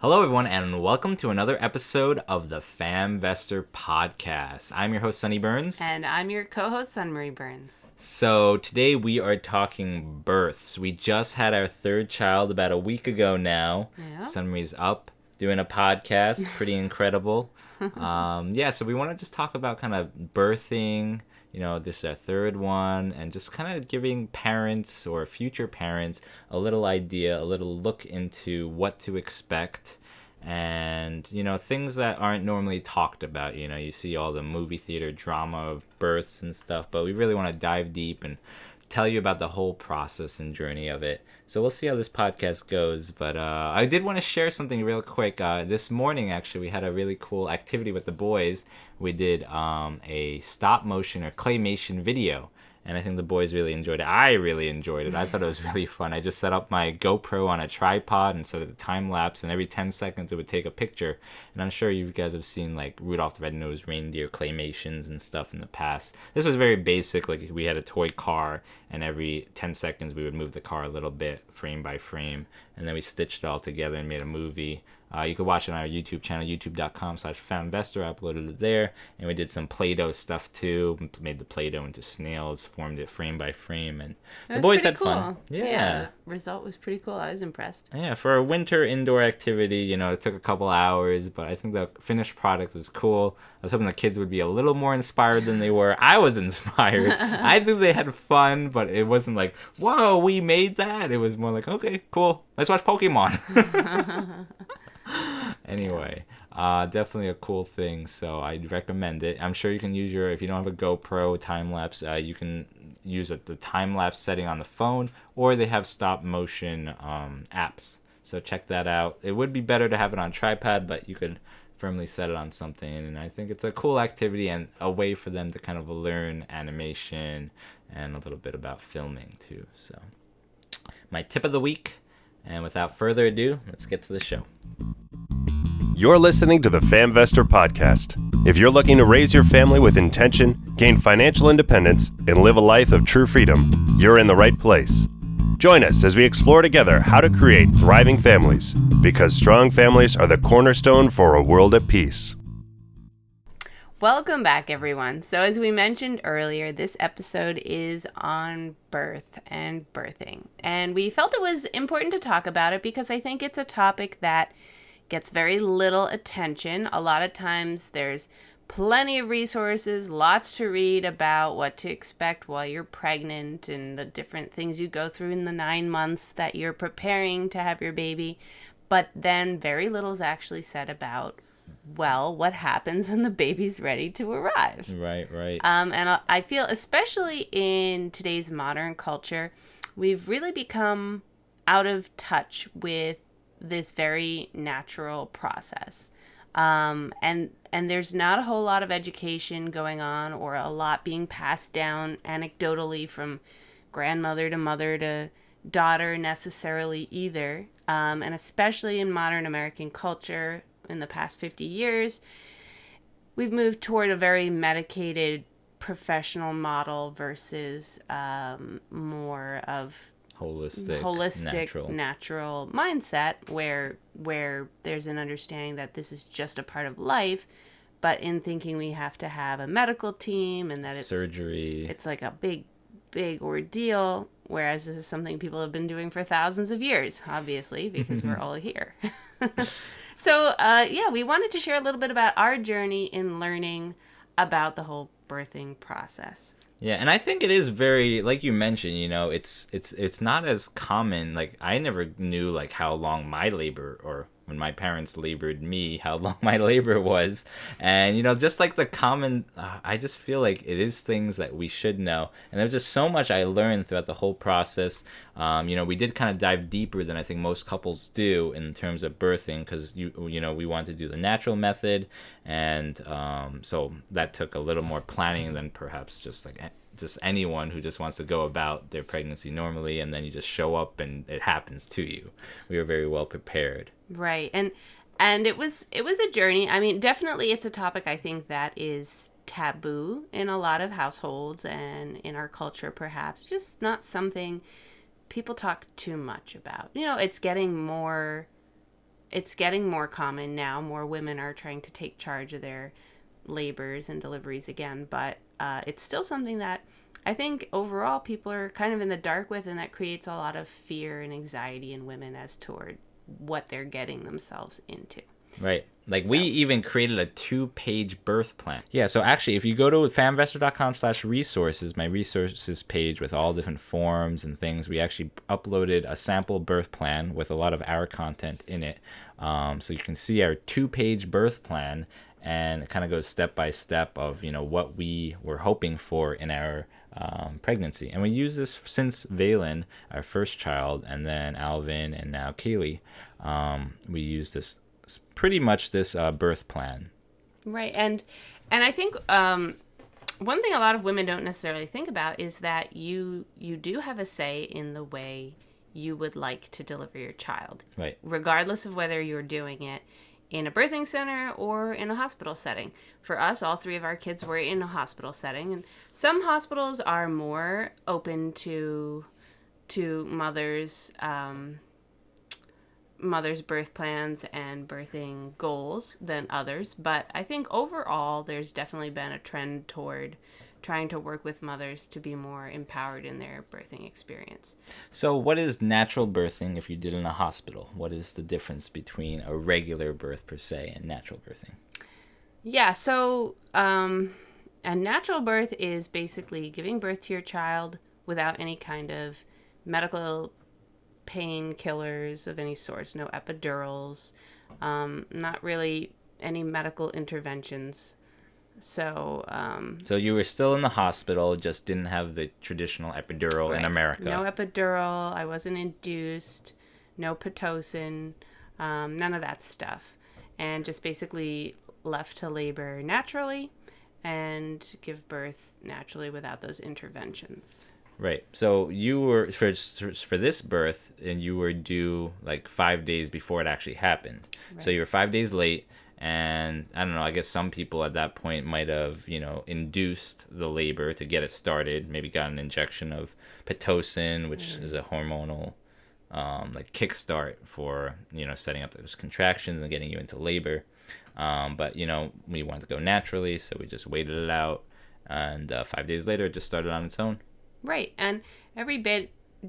Hello, everyone, and welcome to another episode of the FamVestor Podcast. I'm your host, Sunny Burns. And I'm your co-host, Sunmarie Burns. So today we are talking births. We just had our third child about a week ago now. Yeah. Sunmarie's up doing a podcast. Pretty incredible. So we want to just talk about kind of birthing. You know, this is our third one, and just kind of giving parents or future parents a little idea, a little look into what to expect, and, you know, things that aren't normally talked about. You know, you see all the movie theater drama of births and stuff, but we really want to dive deep and tell you about the whole process and journey of it. So we'll see how this podcast goes, but I did want to share something real quick. This morning, actually, we had a really cool activity with the boys. We did a stop motion or claymation video, and I think the boys really enjoyed it. I really enjoyed it. I thought it was really fun. I just set up my GoPro on a tripod and set it to time lapse, and every 10 seconds it would take a picture. And I'm sure you guys have seen like Rudolph the Red-Nosed Reindeer claymations and stuff in the past. This was very basic. Like, we had a toy car, and every 10 seconds we would move the car a little bit, frame by frame, and then we stitched it all together and made a movie. You can watch it on our YouTube channel, youtube.com/FamVestor. I uploaded it there. And we did some Play-Doh stuff too. Made the Play-Doh into snails, formed it frame by frame. And the boys had fun. Yeah. The result was pretty cool. I was impressed. Yeah, for a winter indoor activity, you know, it took a couple hours, but I think the finished product was cool. I was hoping the kids would be a little more inspired than they were. I was inspired. I think they had fun, but it wasn't like, whoa, we made that. It was more like, okay, cool. Let's watch Pokemon. Anyway, definitely a cool thing, so I'd recommend it. I'm sure you can use if you don't have a GoPro time-lapse, you can use the time-lapse setting on the phone, or they have stop-motion apps, so check that out. It would be better to have it on tripod, but you could firmly set it on something, and I think it's a cool activity and a way for them to kind of learn animation and a little bit about filming, too. So, my tip of the week, and without further ado, let's get to the show. You're listening to the FamVestor Podcast. If you're looking to raise your family with intention, gain financial independence, and live a life of true freedom, you're in the right place. Join us as we explore together how to create thriving families, because strong families are the cornerstone for a world at peace. Welcome back, everyone. So as we mentioned earlier, this episode is on birth and birthing. And we felt it was important to talk about it because I think it's a topic that gets very little attention. A lot of times there's plenty of resources, lots to read about what to expect while you're pregnant and the different things you go through in the 9 months that you're preparing to have your baby. But then very little is actually said about, well, what happens when the baby's ready to arrive. Right. And I feel, especially in today's modern culture, we've really become out of touch with this very natural process. And there's not a whole lot of education going on or a lot being passed down anecdotally from grandmother to mother to daughter necessarily either. And especially in modern American culture in the past 50 years, we've moved toward a very medicated professional model versus more of holistic natural mindset where there's an understanding that this is just a part of life, but in thinking we have to have a medical team and that it's surgery, it's like a big ordeal, whereas this is something people have been doing for thousands of years, obviously, because we're all here. So we wanted to share a little bit about our journey in learning about the whole birthing process. Yeah, and I think it is very, like you mentioned, you know, it's not as common. Like, I never knew like how long my labor, or when my parents labored me, how long my labor was. And, you know, just like the common, I just feel like it is things that we should know. And there's just so much I learned throughout the whole process. You know, we did kind of dive deeper than I think most couples do in terms of birthing, because, you know, we wanted to do the natural method. And so that took a little more planning than perhaps just anyone who just wants to go about their pregnancy normally, and then you just show up and it happens to you. We were very well prepared. Right. And it was a journey. I mean, definitely it's a topic I think that is taboo in a lot of households and in our culture, perhaps. Just not something people talk too much about. You know, it's getting more it's getting more common now. More women are trying to take charge of their labors and deliveries again, but it's still something that I think overall people are kind of in the dark with, and that creates a lot of fear and anxiety in women as toward what they're getting themselves into. Right. Like, we even created a 2-page birth plan. Yeah, so actually, if you go to famvestor.com/resources, my resources page with all different forms and things, we actually uploaded a sample birth plan with a lot of our content in it. So you can see our 2-page birth plan, and it kind of goes step by step of, what we were hoping for in our pregnancy. And we use this since Valen, our first child, and then Alvin, and now Kaylee. We use this pretty much this birth plan. Right. And I think one thing a lot of women don't necessarily think about is that you do have a say in the way you would like to deliver your child. Right. Regardless of whether you're doing it in a birthing center or in a hospital setting. For us, all 3 of our kids were in a hospital setting, and some hospitals are more open to mother's birth plans and birthing goals than others, but I think overall there's definitely been a trend toward trying to work with mothers to be more empowered in their birthing experience. So what is natural birthing if you did it in a hospital? What is the difference between a regular birth per se and natural birthing? Yeah, so a natural birth is basically giving birth to your child without any kind of medical painkillers of any sorts, no epidurals, not really any medical interventions. So you were still in the hospital, just didn't have the traditional epidural in America. No epidural. I wasn't induced. No Pitocin. None of that stuff. And just basically left to labor naturally and give birth naturally without those interventions. Right. So you were for this birth, and you were due like 5 days before it actually happened. Right. So you were 5 days late, and I don't know, I guess some people at that point might have, induced the labor to get it started, maybe got an injection of Pitocin, which is a hormonal like kickstart for, setting up those contractions and getting you into labor. But, we wanted to go naturally, so we just waited it out, and 5 days later it just started on its own. Right. And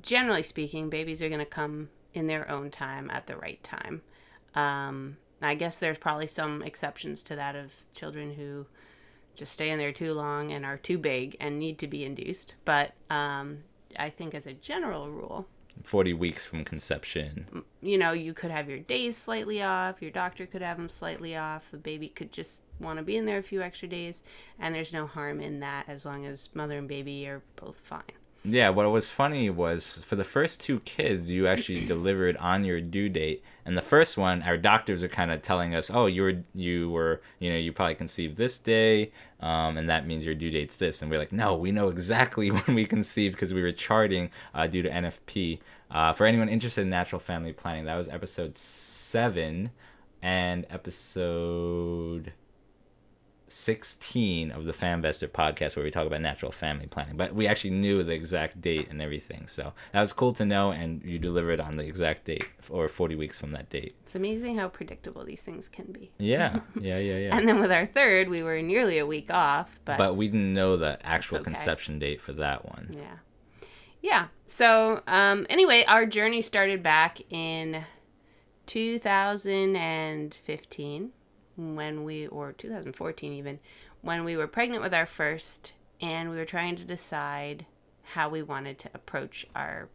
generally speaking, babies are going to come in their own time at the right time. I guess there's probably some exceptions to that of children who just stay in there too long and are too big and need to be induced. But I think as a general rule, 40 weeks from conception, you could have your days slightly off. Your doctor could have them slightly off. A baby could just want to be in there a few extra days, and there's no harm in that as long as mother and baby are both fine. Yeah, what was funny was for the first 2 kids, you actually delivered on your due date. And the first one, our doctors are kind of telling us, oh, you probably conceived this day, and that means your due date's this. And we're like, no, we know exactly when we conceived because we were charting due to NFP. For anyone interested in natural family planning, that was episode 7 and episode 16 of the FamVestor podcast, where we talk about natural family planning, but we actually knew the exact date and everything, so that was cool to know. And you delivered on the exact date, or 40 weeks from that date. It's amazing how predictable these things can be. Yeah. And then with our third, we were nearly a week off, but we didn't know the actual conception date for that one. Yeah. So anyway, our journey started back in 2015 or 2014 even, when we were pregnant with our first, and we were trying to decide how we wanted to approach our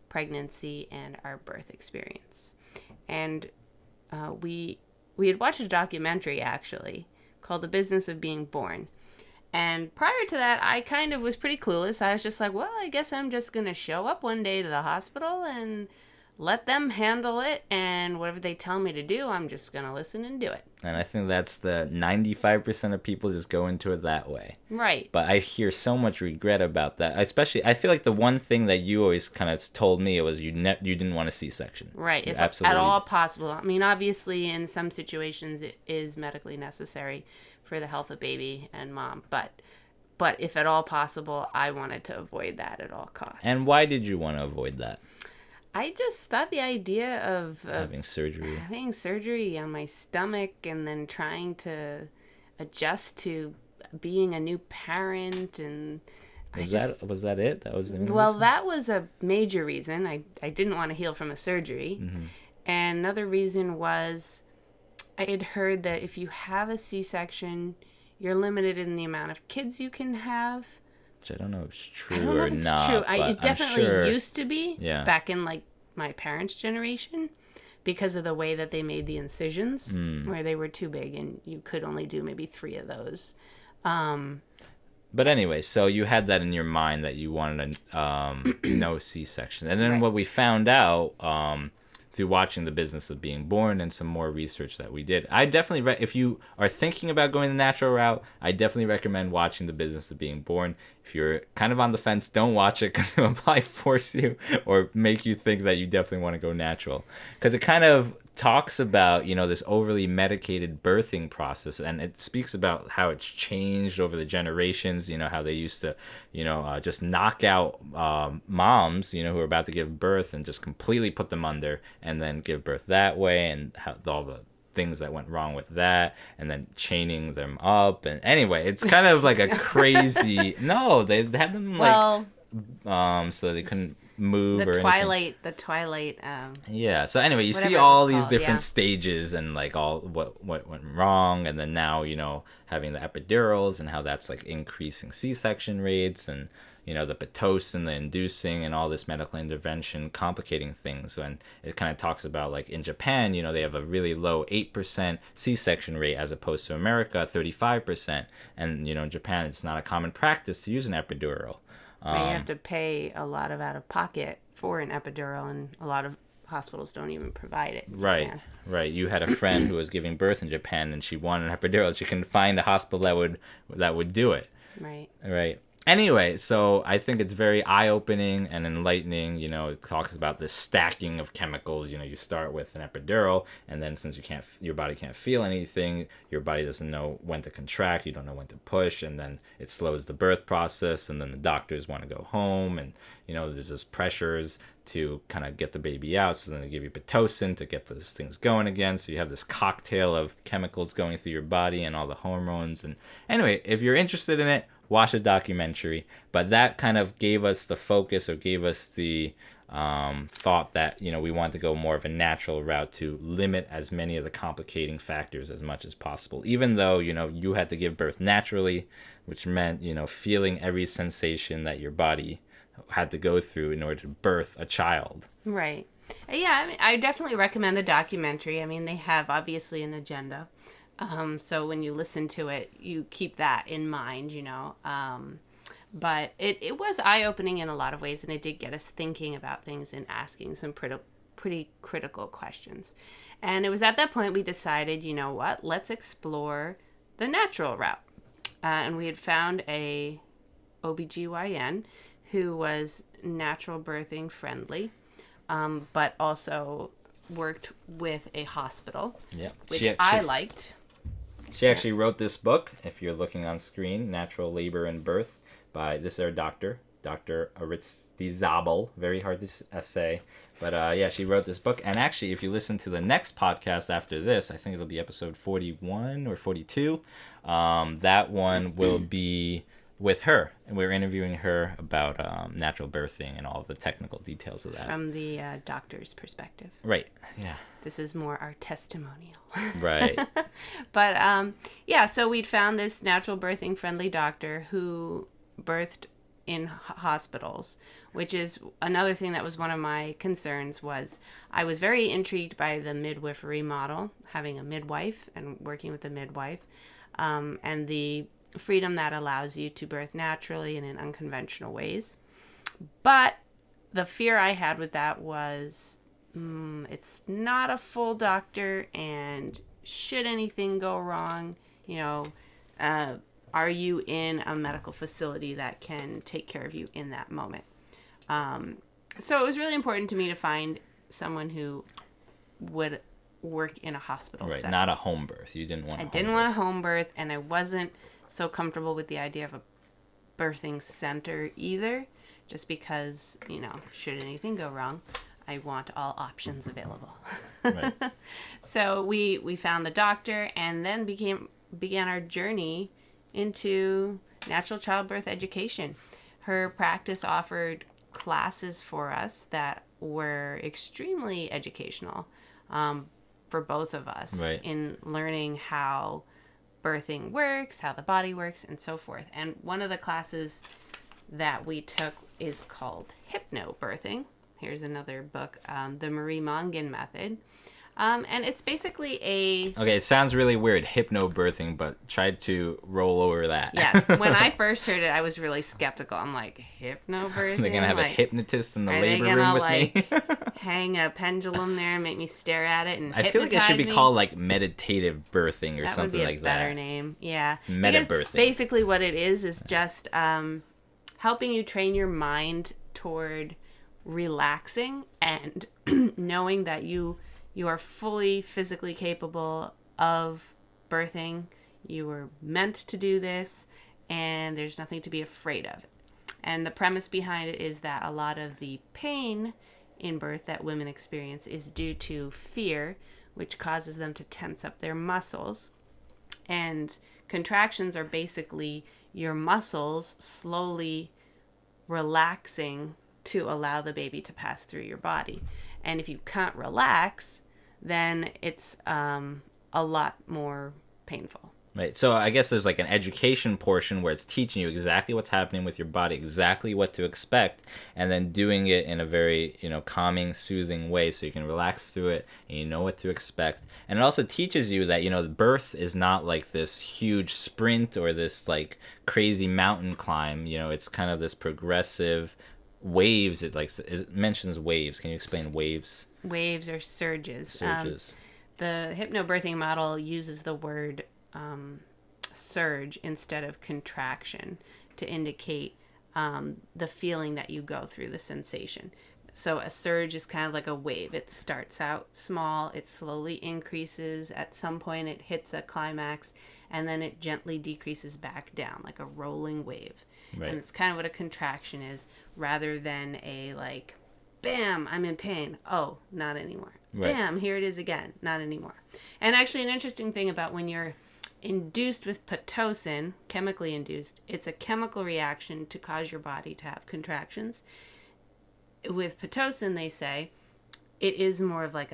pregnancy and our birth experience. And we had watched a documentary actually called The Business of Being Born. And prior to that, I kind of was pretty clueless. I was just like, well, I guess I'm just going to show up one day to the hospital and let them handle it, and whatever they tell me to do, I'm just going to listen and do it. And I think that's the 95% of people just go into it that way. Right. But I hear so much regret about that. Especially, I feel like the one thing that you always kind of told me was you didn't want a C-section. Right. If absolutely, at all possible. I mean, obviously, in some situations, it is medically necessary for the health of baby and mom. But if at all possible, I wanted to avoid that at all costs. And why did you want to avoid that? I just thought the idea of having surgery on my stomach and then trying to adjust to being a new parent and was that it? That was the main well, reason? that was a major reason. I didn't want to heal from a surgery. And another reason was I had heard that if you have a C-section, you're limited in the amount of kids you can have. Which I don't know if it's true I don't know or if it's not. true. But It definitely I'm sure, used to be back in like my parents' generation because of the way that they made the incisions, where they were too big and you could only do maybe 3 of those. But anyway, so you had that in your mind that you wanted no C-section. And then what we found out through watching The Business of Being Born and some more research that we did, I definitely, if you are thinking about going the natural route, I definitely recommend watching The Business of Being Born. If you're kind of on the fence, don't watch it because it will probably force you or make you think that you definitely want to go natural. Because it kind of talks about, this overly medicated birthing process, and it speaks about how it's changed over the generations, how they used to, just knock out moms, who are about to give birth and just completely put them under and then give birth that way, and how all the things that went wrong with that, and then chaining them up. And anyway, it's kind of like a crazy no, they had them like so they couldn't move the or Twilight yeah, so anyway, you see it all was these called, different stages and like all what went wrong, and then now having the epidurals and how that's like increasing C-section rates, and the Pitocin, the inducing, and all this medical intervention complicating things. And it kind of talks about like in Japan, they have a really low 8% C-section rate as opposed to America 35%, and in Japan it's not a common practice to use an epidural. you have to pay a lot of out of pocket for an epidural, and a lot of hospitals don't even provide it. Right. You had a friend who was giving birth in Japan, and she wanted an epidural. She couldn't find a hospital that would do it. Right. Anyway, so I think it's very eye-opening and enlightening. It talks about the stacking of chemicals. You start with an epidural, and then since your body can't feel anything, your body doesn't know when to contract, you don't know when to push, and then it slows the birth process, and then the doctors want to go home, and there's just pressures to kind of get the baby out, so then they give you Pitocin to get those things going again, so you have this cocktail of chemicals going through your body and all the hormones. And anyway, if you're interested in it, watch a documentary. But that kind of gave us the focus, or gave us the thought that we want to go more of a natural route to limit as many of the complicating factors as much as possible, even though you had to give birth naturally, which meant feeling every sensation that your body had to go through in order to birth a child. Right. Yeah, I definitely recommend the documentary. They have obviously an agenda. So when you listen to it, you keep that in mind, But it was eye-opening in a lot of ways, and it did get us thinking about things and asking some pretty critical questions. And it was at that point we decided, let's explore the natural route. And we had found a OBGYN who was natural birthing friendly, but also worked with a hospital, which I liked. She actually wrote this book, if you're looking on screen, Natural Labor and Birth, by this our Dr. Aristizabal. Very hard to say. But she wrote this book. And actually, if you listen to the next podcast after this, I think it'll be episode 41 or 42, that one will be with her. And we're interviewing her about natural birthing and all the technical details of that. From the doctor's perspective. Right, yeah. This is more our testimonial. Right. But, so we'd found this natural birthing friendly doctor who birthed in hospitals, which is another thing that was one of my concerns. Was I was very intrigued by the midwifery model, having a midwife and working with a midwife, and the freedom that allows you to birth naturally and in unconventional ways. But the fear I had with that was it's not a full doctor, and should anything go wrong, are you in a medical facility that can take care of you in that moment? So it was really important to me to find someone who would work in a hospital setting. Not a home birth. You didn't want I didn't want a home birth, and I wasn't so comfortable with the idea of a birthing center either, just because, should anything go wrong. I want all options available. Right. So we found the doctor and then began our journey into natural childbirth education. Her practice offered classes for us that were extremely educational for both of us Right. in learning how birthing works, how the body works, and so forth. And one of the classes that we took is called Hypnobirthing. Here's another book, The Marie Mongan Method. And it's basically Okay, it sounds really weird, hypnobirthing, but try to roll over that. Yes. When I first heard it, I was really skeptical. I'm like, hypnobirthing? They're gonna have a Like, hypnotist in the are labor they room gonna, with like, me. hang a pendulum there and make me stare at it and I feel like it should be hypnotize me? called like meditative birthing or That something would be like a better that. name. Yeah. Meta-birthing. Because basically what it is just helping you train your mind toward relaxing and knowing that you are fully physically capable of birthing. You were meant to do this, and there's nothing to be afraid of. And the premise behind it is that a lot of the pain in birth that women experience is due to fear, which causes them to tense up their muscles. And contractions are basically your muscles slowly relaxing to allow the baby to pass through your body. And if you can't relax, then it's a lot more painful. Right. So I guess there's like an education portion where it's teaching you exactly what's happening with your body, exactly what to expect, and then doing it in a very, calming, soothing way so you can relax through it and you know what to expect. And it also teaches you that, the birth is not like this huge sprint or this like crazy mountain climb. It's kind of this progressive waves. It mentions waves. Can you explain waves? Waves or surges. Surges. The hypnobirthing model uses the word surge instead of contraction to indicate the feeling that you go through, the sensation. So a surge is kind of like a wave. It starts out small, it slowly increases. At some point it hits a climax, and then it gently decreases back down like a rolling wave. Right. And it's kind of what a contraction is, rather than a like, bam, I'm in pain. Oh, not anymore. Right. Bam, here it is again. Not anymore. And actually an interesting thing about when you're induced with Pitocin, chemically induced, it's a chemical reaction to cause your body to have contractions. With Pitocin, they say, it is more of like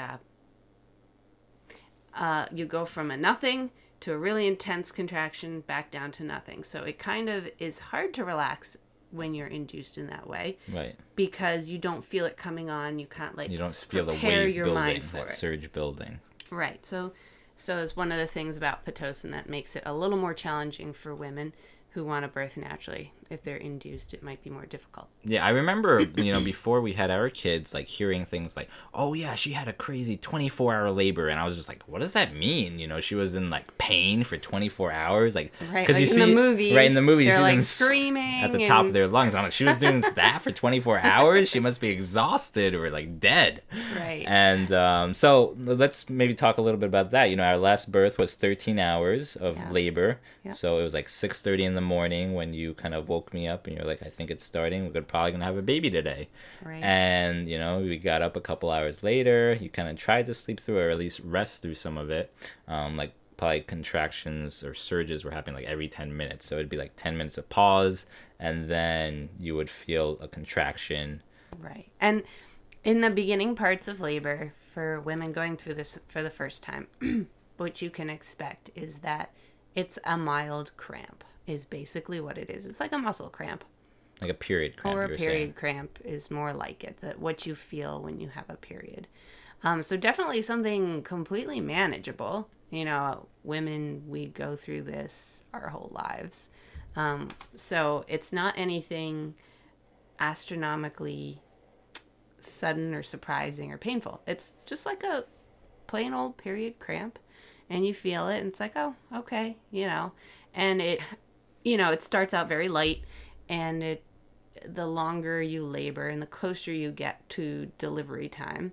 you go from a nothing to a really intense contraction back down to nothing. So it kind of is hard to relax when you're induced in that way. Right. Because you don't feel it coming on. You can't You don't feel the prepare wave your building, mind for that it. surge building. Right. So it's one of the things about Pitocin that makes it a little more challenging for women who want to birth naturally. If they're induced, it might be more difficult. Yeah, I remember, before we had our kids, like hearing things like, "Oh yeah, she had a crazy 24-hour labor," and I was just like, "What does that mean?" She was in like pain for 24 hours, like right, because like you in see, the movies, right in the movies, they're you see like them screaming at the top of their lungs. I'm like, she was doing that for 24 hours. She must be exhausted or like dead. Right. And so let's maybe talk a little bit about that. Our last birth was 13 hours of labor. Yeah. So it was like 6:30 in the morning when you kind of woke me up and you're like, I think it's starting. We're probably going to have a baby today. Right. And, we got up a couple hours later. You kind of tried to sleep through or at least rest through some of it. Like probably contractions or surges were happening like every 10 minutes. So it'd be like 10 minutes of pause and then you would feel a contraction. Right. And in the beginning parts of labor, for women going through this for the first time, what you can expect is that it's a mild cramp is basically what it is. It's like a muscle cramp. Like a period cramp, Or a you were period saying. cramp is more like it, that what you feel when you have a period. So definitely something completely manageable. Women, we go through this our whole lives. So it's not anything astronomically sudden or surprising or painful. It's just like a plain old period cramp, and you feel it and it's like, oh, okay, and it starts out very light, and the longer you labor and the closer you get to delivery time,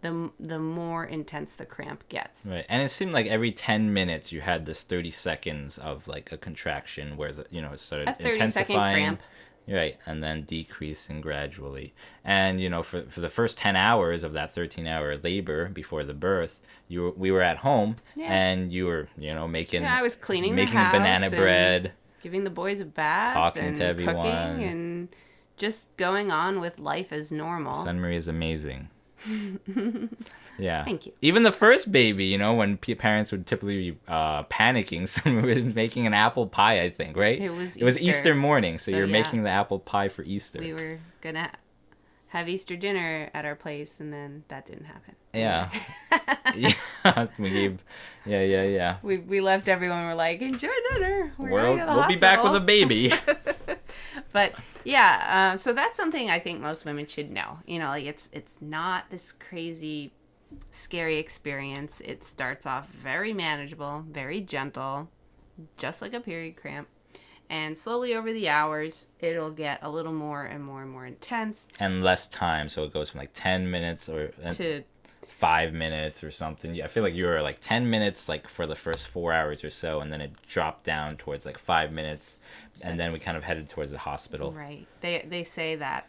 the more intense the cramp gets. Right. And it seemed like every 10 minutes you had this 30 seconds of like a contraction where it started A 30-second intensifying. cramp. Right, and then decreasing gradually. And, for the first 10 hours of that 13-hour labor before the birth, we were at home, and you were, making... Yeah, I was cleaning making the house banana bread. Giving the boys a bath. Talking and to everyone. Cooking and just going on with life as normal. Sun Marie is amazing. Yeah. Thank you. Even the first baby, when parents would typically be panicking, someone was making an apple pie, I think, right? It was Easter morning, so you're yeah. making the apple pie for Easter. We were going to have Easter dinner at our place, and then that didn't happen. Yeah. Yeah. We left everyone. We're like, enjoy dinner. We'll be back with a baby. But yeah, so that's something I think most women should know. It's not this crazy, scary experience. It starts off very manageable, very gentle, just like a period cramp. And slowly over the hours, it'll get a little more and more and more intense. And less time, so it goes from like 10 minutes to 5 minutes or something. Yeah, I feel like you were like 10 minutes like for the first 4 hours or so, and then it dropped down towards like 5 minutes, and then we kind of headed towards the hospital. Right. They say that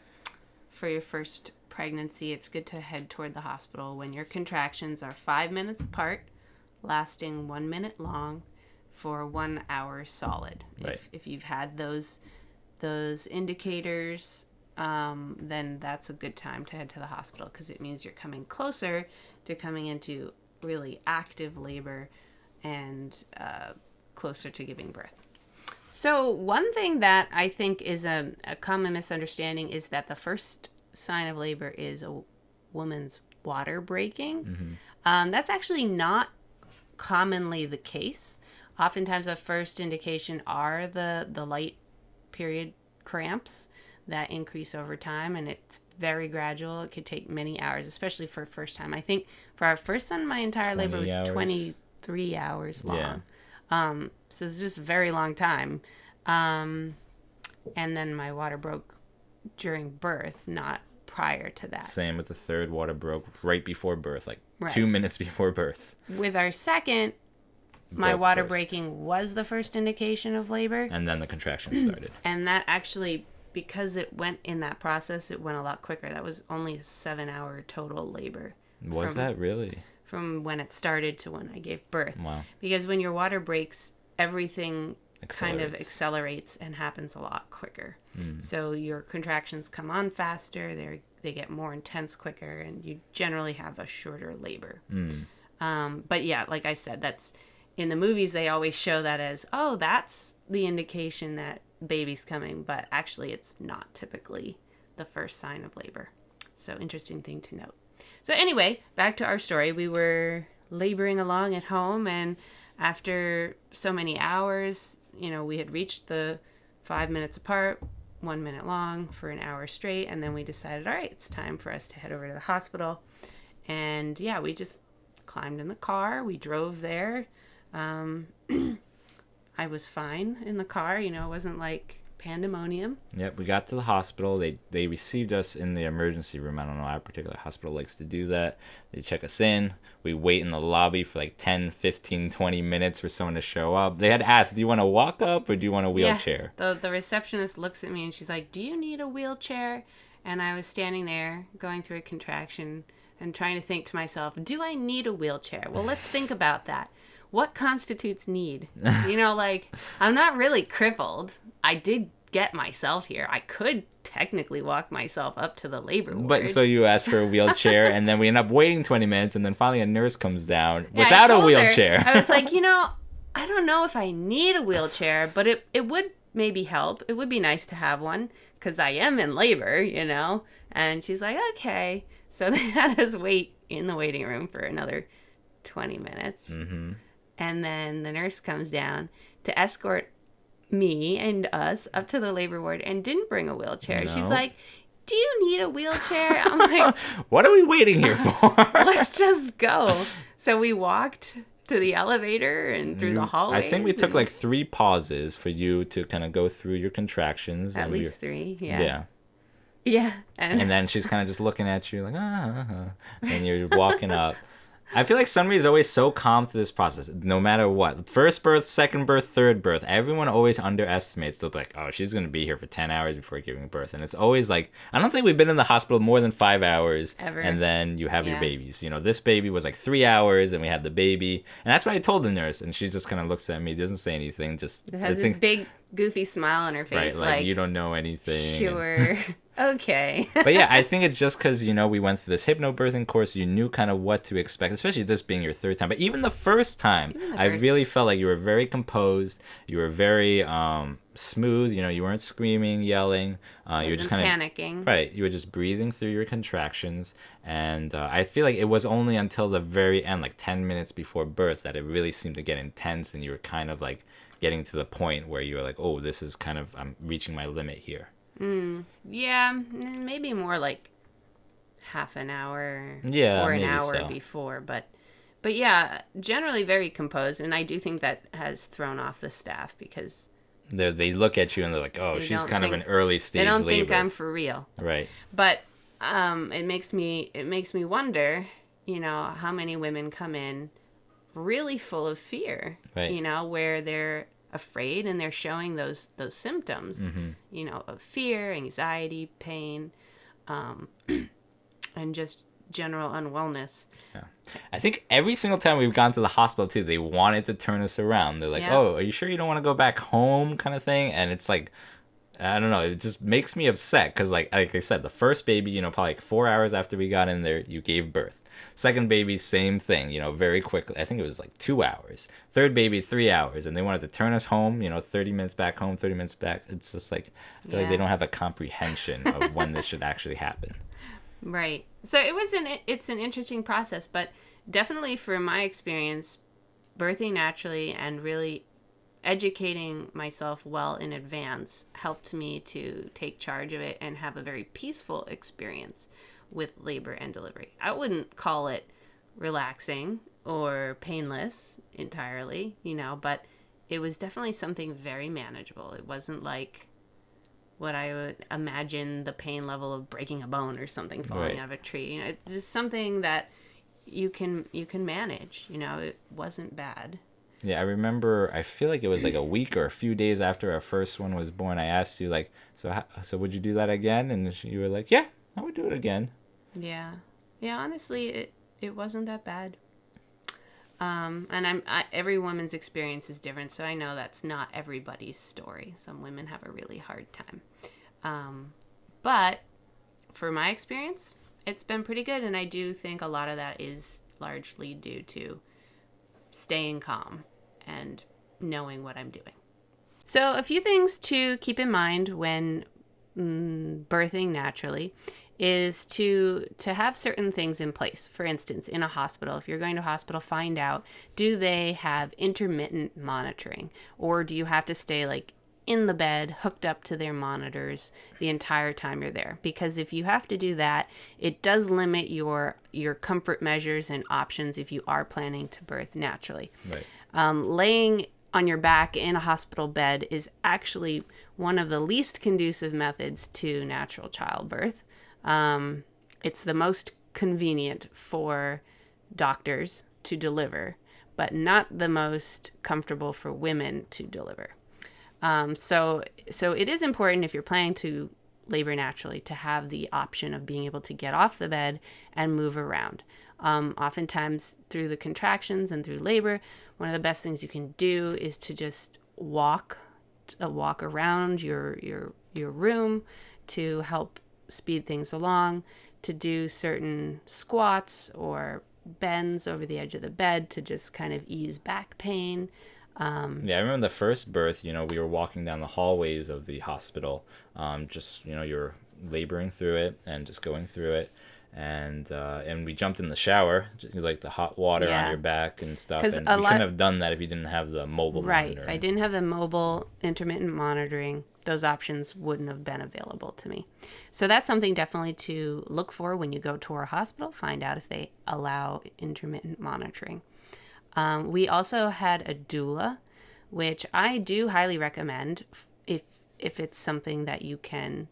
for your first pregnancy, it's good to head toward the hospital when your contractions are 5 minutes apart, lasting 1 minute long, for 1 hour solid. Right. If you've had those indicators, then that's a good time to head to the hospital, because it means you're coming closer to coming into really active labor and closer to giving birth. So one thing that I think is a common misunderstanding is that the first sign of labor is a woman's water breaking. Mm-hmm. That's actually not commonly the case. Oftentimes the first indication are the light period cramps that increase over time, and it's very gradual. It could take many hours, especially for first time. I think for our first son, my entire labor was 23 hours long. Yeah. So it's just a very long time. And then my water broke during birth, not prior to that. Same with the third, water broke right before birth, like 2 minutes before birth. With our second, my water breaking was the first indication of labor. And then the contractions started. And that actually, because it went in that process, it went a lot quicker. That was only a 7-hour total labor. Was that really? From when it started to when I gave birth. Wow. Because when your water breaks, everything kind of accelerates and happens a lot quicker. So your contractions come on faster, they get more intense quicker, and you generally have a shorter labor. But yeah, like I said, that's in the movies they always show that as, oh, that's the indication that baby's coming, but actually it's not typically the first sign of labor. So interesting thing to note. So anyway, back to our story. We were laboring along at home, and after so many hours, we had reached the 5 minutes apart, 1 minute long for an hour straight, and then we decided, all right, it's time for us to head over to the hospital. And yeah, we just climbed in the car. We drove there. I was fine in the car, it wasn't like pandemonium. Yep, we got to the hospital. They received us in the emergency room. I don't know, our particular hospital likes to do that. They check us in. We wait in the lobby for like 10, 15, 20 minutes for someone to show up. They had asked, do you want to walk up or do you want a wheelchair? Yeah, the receptionist looks at me and she's like, do you need a wheelchair? And I was standing there going through a contraction and trying to think to myself, do I need a wheelchair? Well, let's think about that. What constitutes need? I'm not really crippled. I did get myself here. I could technically walk myself up to the labor ward. But so you asked for a wheelchair, and then we end up waiting 20 minutes, and then finally a nurse comes down without a wheelchair. I was like, I don't know if I need a wheelchair, but it would maybe help. It would be nice to have one, because I am in labor, And she's like, okay. So they had us wait in the waiting room for another 20 minutes. Mm-hmm. And then the nurse comes down to escort me and us up to the labor ward and didn't bring a wheelchair. No. She's like, do you need a wheelchair? I'm like, what are we waiting here for? Let's just go. So we walked to the elevator and through the hallways. I think we took like 3 pauses for you to kind of go through your contractions. At least 3, yeah. Yeah. Yeah. And then she's kind of just looking at you like, and you're walking up. I feel like somebody is always so calm to this process, no matter what. First birth, second birth, third birth. Everyone always underestimates. They're like, oh, she's going to be here for 10 hours before giving birth. And it's always like, I don't think we've been in the hospital more than 5 hours. Ever. And then you have your Yeah. babies. You know, this baby was like 3 hours and we had the baby. And that's what I told the nurse. And she just kind of looks at me, doesn't say anything. Just It has this big, goofy smile on her face. right, like you don't know anything. Sure. Okay. But yeah, I think it's just because, you know, we went through this hypnobirthing course, you knew kind of what to expect, especially this being your third time. But even the first time, I really felt like you were very composed. You were very smooth. You know, you weren't screaming, yelling. You were just kind of panicking. Right. You were just breathing through your contractions. And I feel like it was only until the very end, like 10 minutes before birth, that it really seemed to get intense. And you were kind of like getting to the point where you were like, oh, this is kind of, I'm reaching my limit here. Yeah, maybe more like half an hour or an hour before, but yeah, generally very composed, and I do think that has thrown off the staff because they look at you and they're like, oh, she's kind of an early stage labor. They don't labor. think I'm for real. Right. But it makes me wonder, you know, how many women come in really full of fear, right. You know, where they're afraid and they're showing those symptoms, you know, of fear, anxiety, pain, and just general unwellness. Yeah. I think every single time we've gone to the hospital too, they wanted to turn us around. They're like, oh, are you sure you don't want to go back home kind of thing? And it's like, I don't know. It just makes me upset because like I said, the first baby, you know, probably like 4 hours after we got in there, you gave birth. Second baby, same thing, you know, very quickly. I think it was like 2 hours. Third baby, 3 hours. And they wanted to turn us home, you know, 30 minutes back home, 30 minutes back. It's just like, I feel like they don't have a comprehension of when this should actually happen. Right. So it's an interesting process, but definitely from my experience, birthing naturally and really educating myself well in advance helped me to take charge of it and have a very peaceful experience with labor and delivery. I wouldn't call it relaxing or painless entirely, you know, but it was definitely something very manageable. It wasn't like what I would imagine the pain level of breaking a bone or something falling out of a tree. You know, it's just something that you can manage, you know. It wasn't bad. Yeah, I remember, I feel like it was like a week or a few days after our first one was born, I asked you like, so would you do that again? And you were like, yeah, I would do it again. Yeah. Yeah, honestly, it wasn't that bad. And every woman's experience is different, so I know that's not everybody's story. Some women have a really hard time. But for my experience, it's been pretty good, and I do think a lot of that is largely due to staying calm and knowing what I'm doing. So a few things to keep in mind when birthing naturally is to have certain things in place. For instance, in a hospital, if you're going to a hospital, find out, do they have intermittent monitoring, or do you have to stay like in the bed hooked up to their monitors the entire time you're there? Because if you have to do that, it does limit your comfort measures and options if you are planning to birth naturally. Right. Laying on your back in a hospital bed is actually one of the least conducive methods to natural childbirth. It's the most convenient for doctors to deliver, but not the most comfortable for women to deliver. So it is important, if you're planning to labor naturally, to have the option of being able to get off the bed and move around. Oftentimes through the contractions and through labor, one of the best things you can do is to just walk around your room to help speed things along, to do certain squats or bends over the edge of the bed to just kind of ease back pain. Yeah, I remember the first birth, you know, we were walking down the hallways of the hospital, just, you know, you were laboring through it and just going through it. And we jumped in the shower, like the hot water on your back and stuff. And you couldn't have done that if you didn't have the mobile monitoring. Right. If I didn't have the mobile intermittent monitoring, those options wouldn't have been available to me. So that's something definitely to look for when you go to our hospital. Find out if they allow intermittent monitoring. We also had a doula, which I do highly recommend if it's something that you can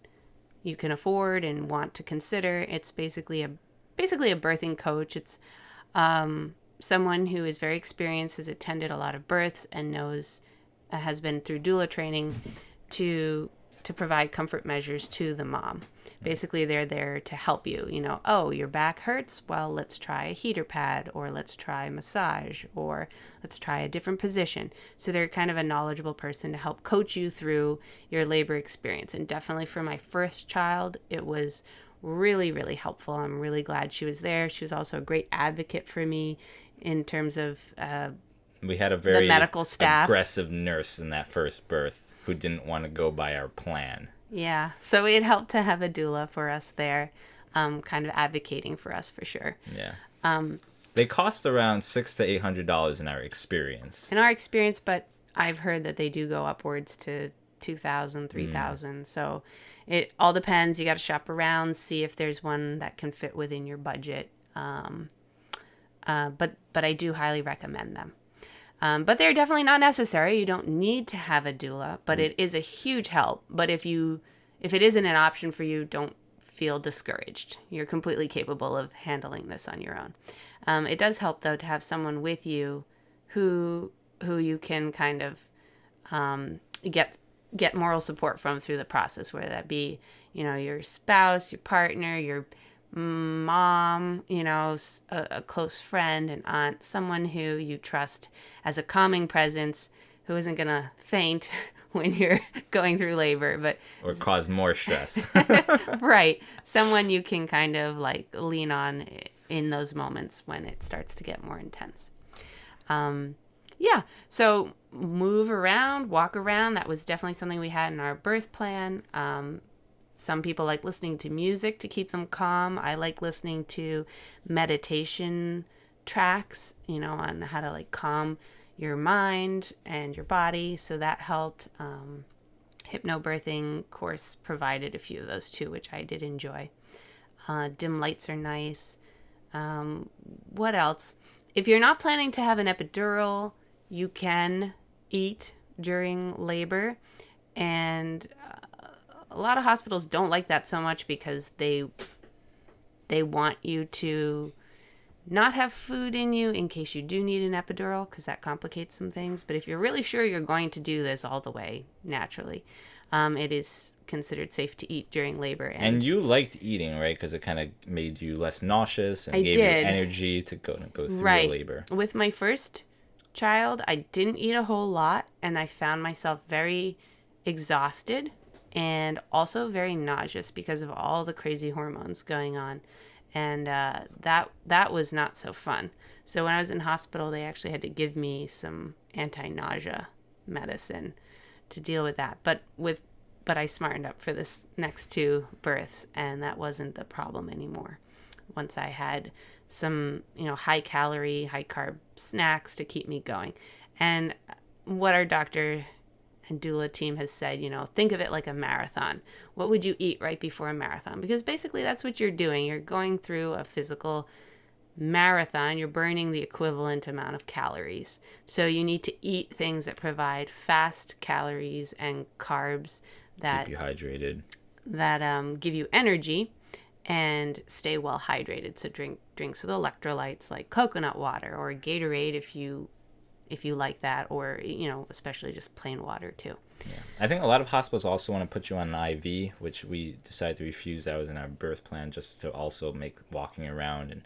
afford and want to consider. It's basically a birthing coach. It's Someone who is very experienced, has attended a lot of births, and has been through doula training to provide comfort measures to the mom. Basically, they're there to help you. Oh, your back hurts? Well, let's try a heater pad, or let's try massage, or let's try a different position. So they're kind of a knowledgeable person to help coach you through your labor experience. And definitely for my first child, it was really, really helpful. I'm really glad she was there. She was also a great advocate for me in terms of we had a very the medical staff. Aggressive nurse in that first birth who didn't want to go by our plan. Yeah, so it helped to have a doula for us there, kind of advocating for us for sure. Yeah. They cost around $600 to $800 in our experience. But I've heard that they do go upwards to $2,000, $3,000. So it all depends. You got to shop around, see if there's one that can fit within your budget. But I do highly recommend them. But they're definitely not necessary. You don't need to have a doula, but it is a huge help. But if it isn't an option for you, don't feel discouraged. You're completely capable of handling this on your own. It does help, though, to have someone with you who you can kind of get moral support from through the process, whether that be, your spouse, your partner, your mom, a close friend, an aunt, someone who you trust as a calming presence, who isn't going to faint when you're going through labor, or cause more stress. Right. Someone you can kind of lean on in those moments when it starts to get more intense. Yeah. So move around, walk around. That was definitely something we had in our birth plan. Some people like listening to music to keep them calm. I like listening to meditation tracks, on how to calm your mind and your body. So that helped. Hypnobirthing course provided a few of those too, which I did enjoy. Dim lights are nice. What else? If you're not planning to have an epidural, you can eat during labor. And a lot of hospitals don't like that so much because they want you to not have food in you in case you do need an epidural, because that complicates some things. But if you're really sure you're going to do this all the way naturally, it is considered safe to eat during labor. And you liked eating, right? Because it kind of made you less nauseous and gave you energy to go through labor. With my first child, I didn't eat a whole lot, and I found myself very exhausted and also very nauseous because of all the crazy hormones going on. And that was not so fun. So when I was in hospital, they actually had to give me some anti-nausea medicine to deal with that. But I smartened up for this next two births, and that wasn't the problem anymore. Once I had some, high calorie, high carb snacks to keep me going. And what our doctor and doula team has said, think of it like a marathon. What would you eat right before a marathon? Because basically that's what you're doing. You're going through a physical marathon. You're burning the equivalent amount of calories. So you need to eat things that provide fast calories and carbs that keep you hydrated, that give you energy and stay well hydrated. So drinks with electrolytes like coconut water or Gatorade if you like that, or especially just plain water too. Yeah. I think a lot of hospitals also want to put you on an IV, which we decided to refuse. That was in our birth plan, just to also make walking around and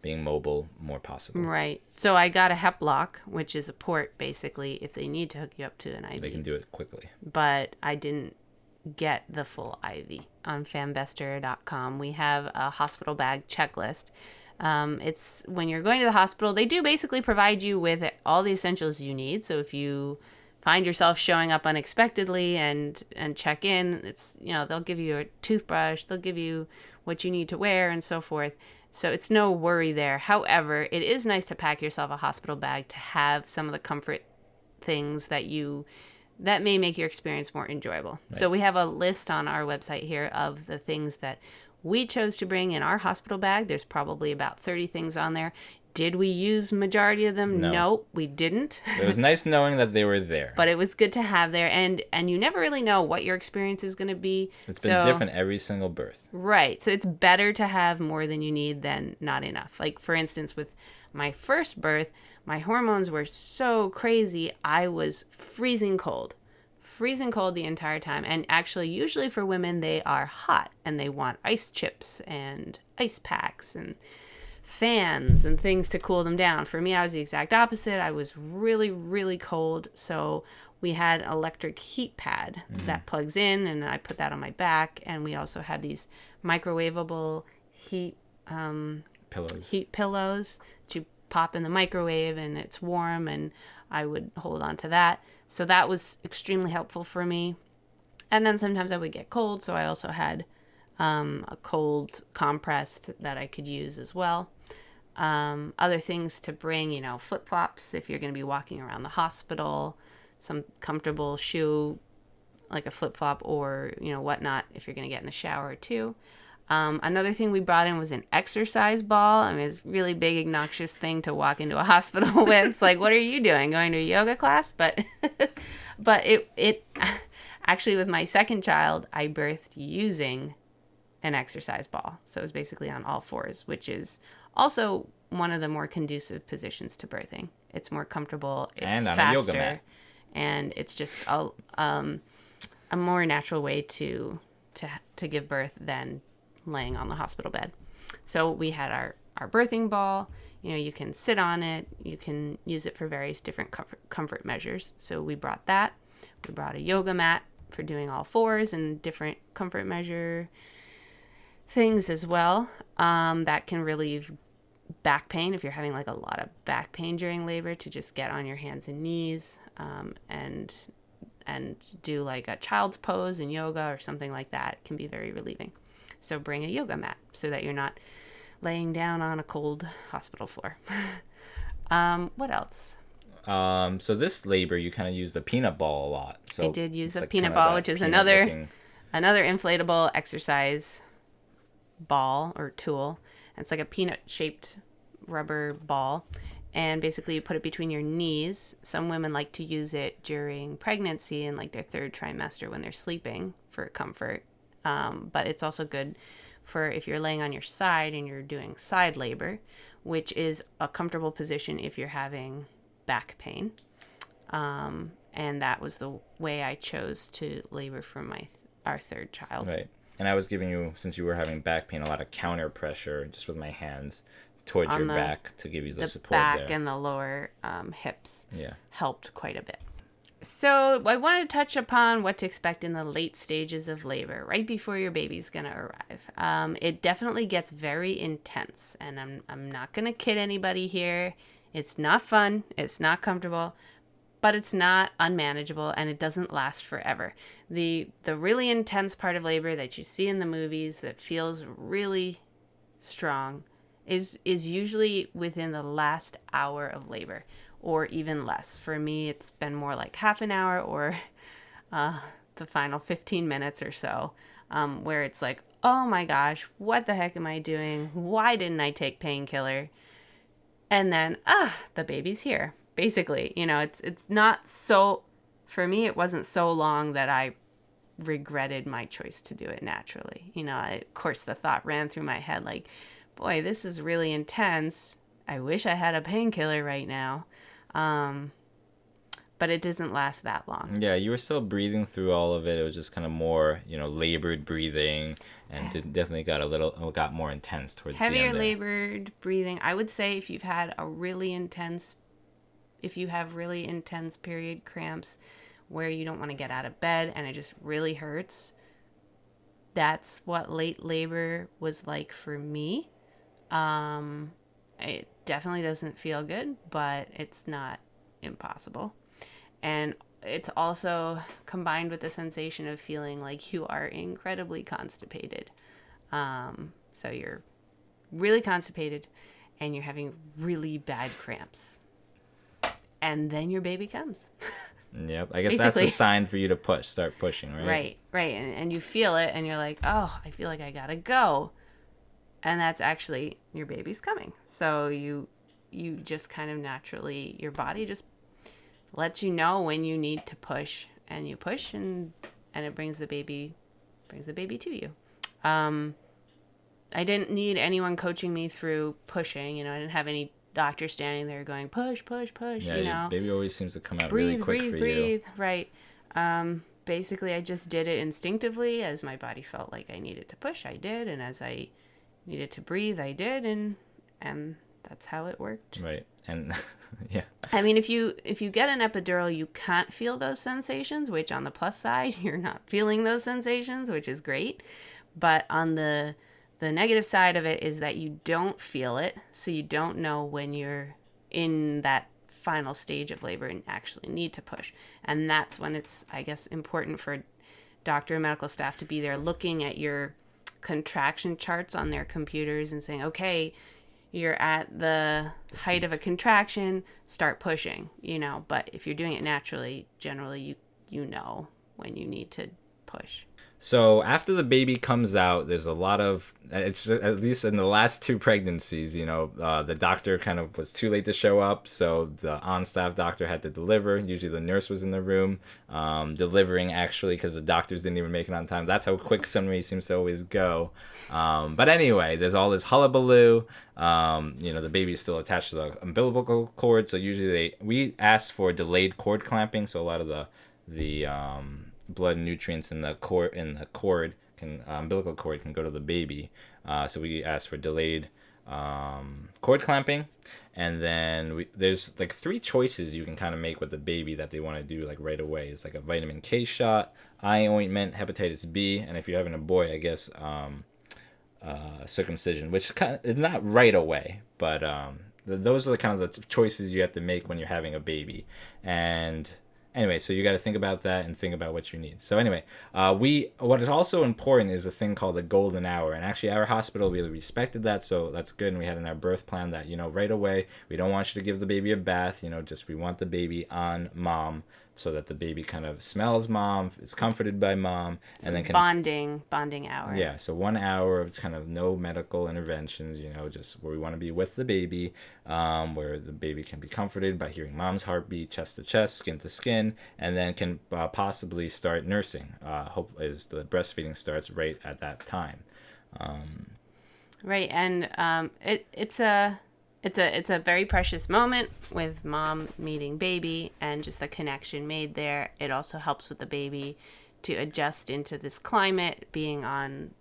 being mobile more possible. Right. So I got a Hep lock, which is a port basically if they need to hook you up to an IV. They can do it quickly. But I didn't get the full IV. On famvestor.com, we have a hospital bag checklist. It's when you're going to the hospital, they do basically provide you with all the essentials you need. So if you find yourself showing up unexpectedly and check in, it's, they'll give you a toothbrush, they'll give you what you need to wear and so forth. So it's no worry there. However, it is nice to pack yourself a hospital bag to have some of the comfort things that may make your experience more enjoyable. Right. So we have a list on our website here of the things that we chose to bring in our hospital bag. There's probably about 30 things on there. Did we use majority of them? No. Nope, we didn't. It was nice knowing that they were there. But it was good to have there. And you never really know what your experience is going to be. It's been different every single birth. Right. So it's better to have more than you need than not enough. Like, for instance, with My first birth, my hormones were so crazy, I was freezing cold the entire time. And actually, usually for women, they are hot and they want ice chips and ice packs and fans and things to cool them down. For me, I was the exact opposite. I was really, really cold. So we had an electric heat pad that plugs in, and I put that on my back. And we also had these microwavable heat pillows to pop in the microwave, and it's warm, and I would hold on to that. So that was extremely helpful for me. And then sometimes I would get cold, so I also had a cold compress that I could use as well. Other things to bring, flip-flops if you're going to be walking around the hospital, some comfortable shoe like a flip-flop or, whatnot if you're going to get in the shower too. Another thing we brought in was an exercise ball. I mean, it's a really big, obnoxious thing to walk into a hospital with. It's like, what are you doing? Going to a yoga class? But it actually, with my second child, I birthed using an exercise ball. So it was basically on all fours, which is also one of the more conducive positions to birthing. It's more comfortable. It's and on faster, a yoga mat. And it's just a more natural way to give birth than laying on the hospital bed. So we had our birthing ball. You can sit on it. You can use it for various different comfort measures. So we brought that. We brought a yoga mat for doing all fours and different comfort measure things as well. That can relieve back pain if you're having like a lot of back pain during labor, to just get on your hands and knees and do like a child's pose in yoga or something like that. It can be very relieving. So bring a yoga mat so that you're not laying down on a cold hospital floor. What else? So this labor, you kind of used the peanut ball a lot. So I did use a like peanut kind of ball, that which is peanut-looking- another inflatable exercise ball or tool. It's like a peanut-shaped rubber ball. And basically you put it between your knees. Some women like to use it during pregnancy and like their third trimester when they're sleeping for comfort. But it's also good for if you're laying on your side and you're doing side labor, which is a comfortable position if you're having back pain. And that was the way I chose to labor for our third child. Right. And I was giving you, since you were having back pain, a lot of counter pressure just with my hands towards your back to give you the support back there. and the lower hips Yeah. helped quite a bit. So I want to touch upon what to expect in the late stages of labor, right before your baby's going to arrive. It definitely gets very intense, and I'm not going to kid anybody here. It's not fun. It's not comfortable, but it's not unmanageable, and it doesn't last forever. The really intense part of labor that you see in the movies that feels really strong is usually within the last hour of labor, or even less. For me, it's been more like half an hour or the final 15 minutes or so, where it's like, oh my gosh, what the heck am I doing? Why didn't I take painkiller? And then, the baby's here. Basically, it's not so, for me, it wasn't so long that I regretted my choice to do it naturally. Of course, the thought ran through my head like, boy, this is really intense. I wish I had a painkiller right now. But it doesn't last that long. Yeah, you were still breathing through all of it. It was just kind of more, labored breathing, and it definitely got more intense towards the end. Heavier labored breathing. I would say if you have really intense period cramps where you don't want to get out of bed and it just really hurts, that's what late labor was like for me. It definitely doesn't feel good, but it's not impossible. And it's also combined with the sensation of feeling like you are incredibly constipated. So you're really constipated and you're having really bad cramps. And then your baby comes. Yep. I guess that's a sign for you to start pushing, right? Right. And you feel it and you're like, oh, I feel like I gotta go. And that's actually your baby's coming. So you just kind of naturally, your body just lets you know when you need to push, and you push and it brings the baby to you. I didn't need anyone coaching me through pushing. I didn't have any doctor standing there going, push, push, push, Yeah, you your know. baby always seems to come out Breathe, really quick breathe, for breathe. you. Right. Basically, I just did it instinctively. As my body felt like I needed to push, I did. And as I needed to breathe, I did. And that's how it worked. Right. And yeah. I mean, if you get an epidural, you can't feel those sensations, which on the plus side, you're not feeling those sensations, which is great. But on the negative side of it is that you don't feel it, so you don't know when you're in that final stage of labor and actually need to push. And that's when it's, I guess, important for doctor and medical staff to be there looking at your contraction charts on their computers and saying, okay, you're at the height of a contraction, start pushing, you know. But if you're doing it naturally, generally you know when you need to push. So after the baby comes out, there's a lot of, it's at least in the last 2 pregnancies, you know, the doctor kind of was too late to show up. So the on-staff doctor had to deliver. Usually the nurse was in the room delivering, actually, because the doctors didn't even make it on time. That's how quick summary seems to always go. But anyway, there's all this hullabaloo. You know, the baby's still attached to the umbilical cord. So usually we asked for delayed cord clamping. So a lot of the blood nutrients in the cord can umbilical cord can go to the baby. So we asked for delayed cord clamping, and then there's like 3 choices you can kind of make with the baby that they want to do like right away. It's like a vitamin K shot, eye ointment, hepatitis B, and if you're having a boy, I guess circumcision, which kind of is not right away, but those are the kind of the choices you have to make when you're having a baby. And anyway, so you got to think about that and think about what you need. So anyway, what is also important is a thing called the golden hour. And actually, our hospital really respected that, so that's good. And we had in our birth plan that, you know, right away, we don't want you to give the baby a bath. You know, just we want the baby on mom so that the baby kind of smells mom, is comforted by mom, and then can bonding hour. Yeah, so 1 hour of kind of no medical interventions, you know, just where we want to be with the baby, where the baby can be comforted by hearing mom's heartbeat, chest to chest, skin to skin, and then can possibly start nursing. Hope is the breastfeeding starts right at that time. Right, and it's a very precious moment with mom meeting baby and just the connection made there. It also helps with the baby to adjust into this climate. Being on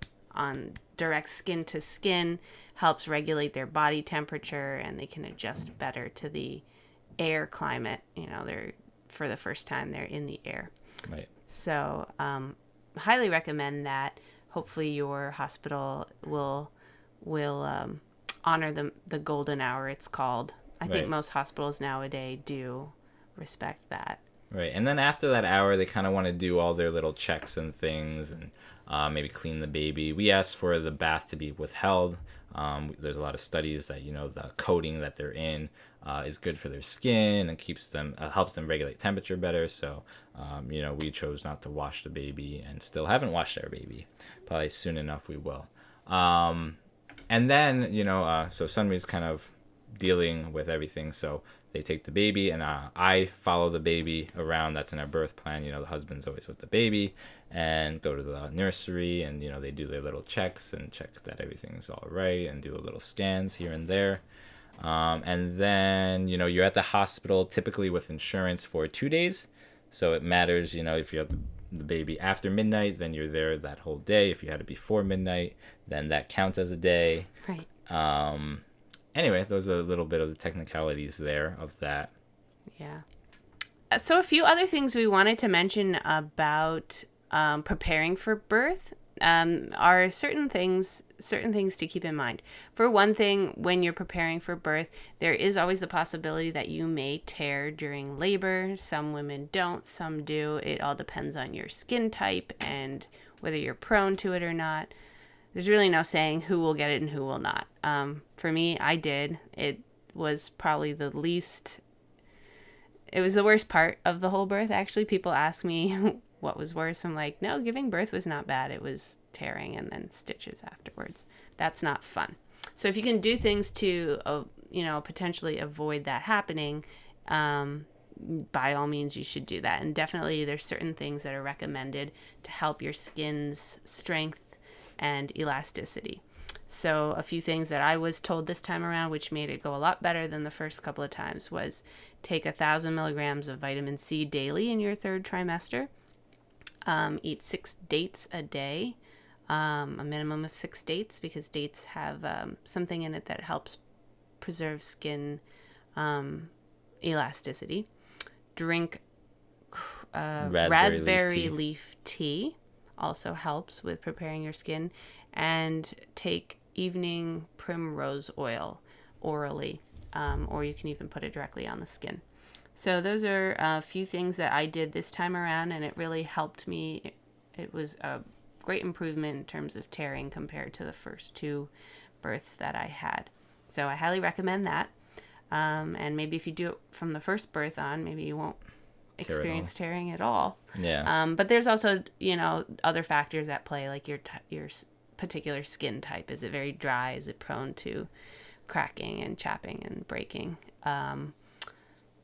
direct skin to skin helps regulate their body temperature, and they can adjust better to the air climate. You know, they're for the first time they're in the air. Right. So highly recommend that. Hopefully your hospital will honor the golden hour, it's called. I think most hospitals nowadays do respect that. Right. And then after that hour, they kind of want to do all their little checks and things and maybe clean the baby. We asked for the bath to be withheld. There's a lot of studies that, you know, the coating that they're in is good for their skin and keeps them, helps them regulate temperature better. So, you know, we chose not to wash the baby and still haven't washed our baby. Probably soon enough we will. And then, you know, so Sunri's kind of dealing with everything. So they take the baby and I follow the baby around. That's in our birth plan. You know, the husband's always with the baby and go to the nursery and, you know, they do their little checks and check that everything's all right and do a little scans here and there. And then, you know, you're at the hospital typically with insurance for 2 days. So it matters, you know, if you have the baby after midnight, then you're there that whole day. If you had it before midnight, then that counts as a day. Right. Anyway, those are a little bit of the technicalities there of that. Yeah. So a few other things we wanted to mention about preparing for birth are certain things to keep in mind. For one thing, when you're preparing for birth, there is always the possibility that you may tear during labor. Some women don't, some do. It all depends on your skin type and whether you're prone to it or not. There's really no saying who will get it and who will not. For me, I did. It was probably it was the worst part of the whole birth. Actually, people ask me what was worse. I'm like, no, giving birth was not bad. It was tearing and then stitches afterwards. That's not fun. So if you can do things to, you know, potentially avoid that happening, by all means, you should do that. And definitely there's certain things that are recommended to help your skin's strength and elasticity. So a few things that I was told this time around, which made it go a lot better than the first couple of times, was take 1,000 milligrams of vitamin C daily in your third trimester. Eat 6 dates a day, a minimum of 6 dates, because dates have something in it that helps preserve skin elasticity. Drink raspberry leaf tea, also helps with preparing your skin. And take evening primrose oil orally, or you can even put it directly on the skin. So those are a few things that I did this time around, and it really helped me. It was a great improvement in terms of tearing compared to the first 2 births that I had. So I highly recommend that. And maybe if you do it from the first birth on, maybe you won't experience tearing at all. Yeah. But there's also, other factors at play, like your particular skin type. Is it very dry? Is it prone to cracking and chapping and breaking?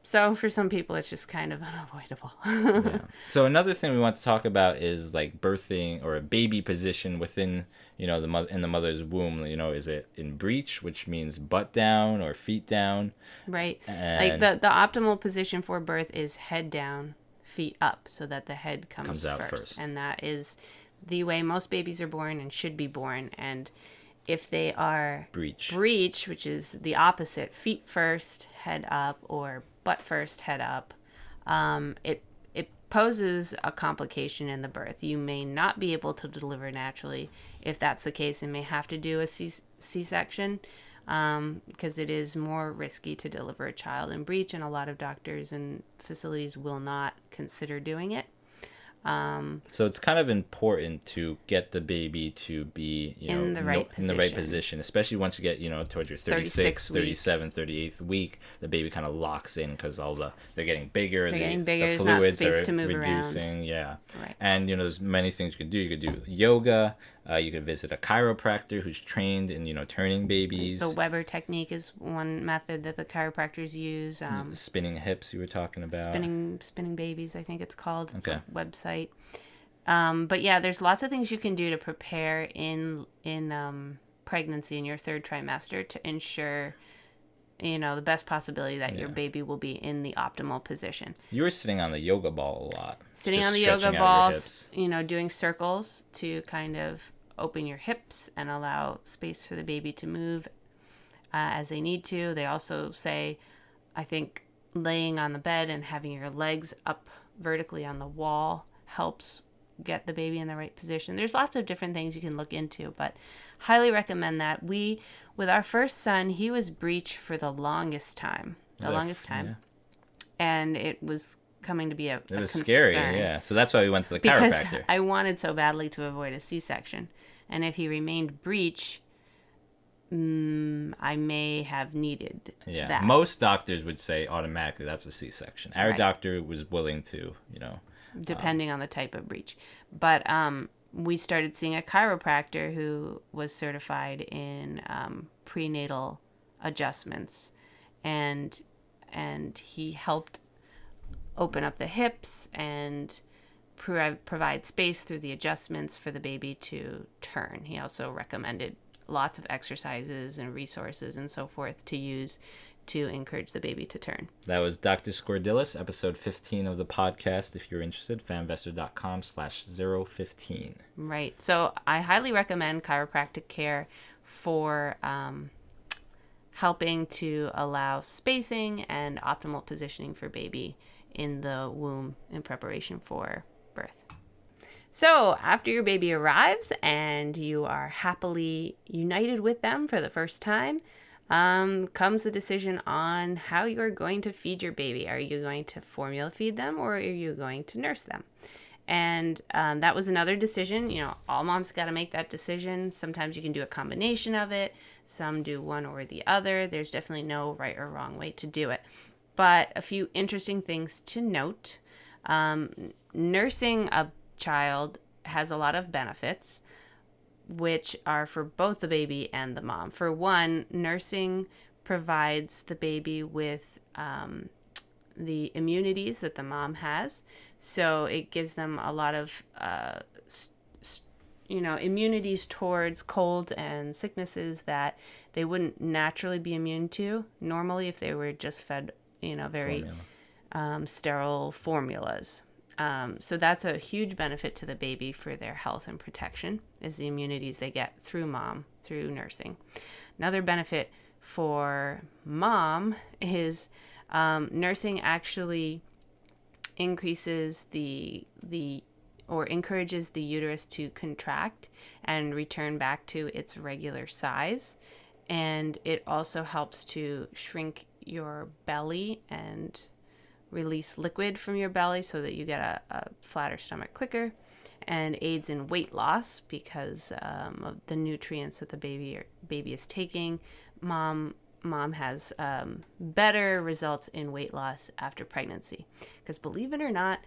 So for some people, it's just kind of unavoidable. Yeah. So another thing we want to talk about is like birthing or a baby position within, the in the mother's womb. Is it in breech, which means butt down or feet down? Right. And like the optimal position for birth is head down, feet up, so that the head comes out first. And that is the way most babies are born and should be born. And if they are breech, which is the opposite, feet first, head up, or butt first, head up, it poses a complication in the birth. You may not be able to deliver naturally if that's the case, and may have to do a C-section, because it is more risky to deliver a child in breech, and a lot of doctors and facilities will not consider doing it. So it's kind of important to get the baby to be, in the right position, especially once you get, towards your 36, 37, 38th week, the baby kind of locks in because they're getting bigger. The fluids not space are to move reducing. Around. Yeah. Right. And, there's many things you can do. You could do yoga. You could visit a chiropractor who's trained in, turning babies. The Weber technique is one method that the chiropractors use. Spinning hips you were talking about. Spinning babies, I think it's called. It's okay. a website. But yeah, there's lots of things you can do to prepare in pregnancy in your third trimester to ensure, the best possibility that your baby will be in the optimal position. You were sitting on the yoga ball a lot. Sitting on the yoga balls, doing circles to kind of open your hips and allow space for the baby to move as they need to. They also say, I think, laying on the bed and having your legs up vertically on the wall helps get the baby in the right position. There's lots of different things you can look into, but highly recommend that. With our first son, he was breech for the longest time. Yeah. And it was coming to be a It was concern. scary, yeah. So that's why we went to the because chiropractor. I wanted so badly to avoid a C-section. And if he remained breech, I may have needed that. Most doctors would say automatically that's a C-section. Our doctor was willing to, depending on the type of breech. But we started seeing a chiropractor who was certified in prenatal adjustments, and he helped open up the hips and provide space through the adjustments for the baby to turn. He also recommended lots of exercises and resources and so forth to use to encourage the baby to turn. That was Dr. Scordilis, episode 15 of the podcast. If you're interested, famvestor.com/015. Right. So I highly recommend chiropractic care for helping to allow spacing and optimal positioning for baby in the womb in preparation for birth. So after your baby arrives and you are happily united with them for the first time, comes the decision on how you're going to feed your baby. Are you going to formula feed them, or are you going to nurse them? And that was another decision. All moms got to make that decision. Sometimes you can do a combination of it. Some do one or the other. There's definitely no right or wrong way to do it. But a few interesting things to note. Nursing a child has a lot of benefits, which are for both the baby and the mom. For one, nursing provides the baby with the immunities that the mom has. So it gives them a lot of immunities towards colds and sicknesses that they wouldn't naturally be immune to normally if they were just fed, very sterile formulas. So that's a huge benefit to the baby for their health and protection, is the immunities they get through mom, through nursing. Another benefit for mom is nursing actually increases or encourages the uterus to contract and return back to its regular size. And it also helps to shrink your belly and release liquid from your belly so that you get a flatter stomach quicker, and aids in weight loss because of the nutrients that the baby is taking. Mom has better results in weight loss after pregnancy, because believe it or not,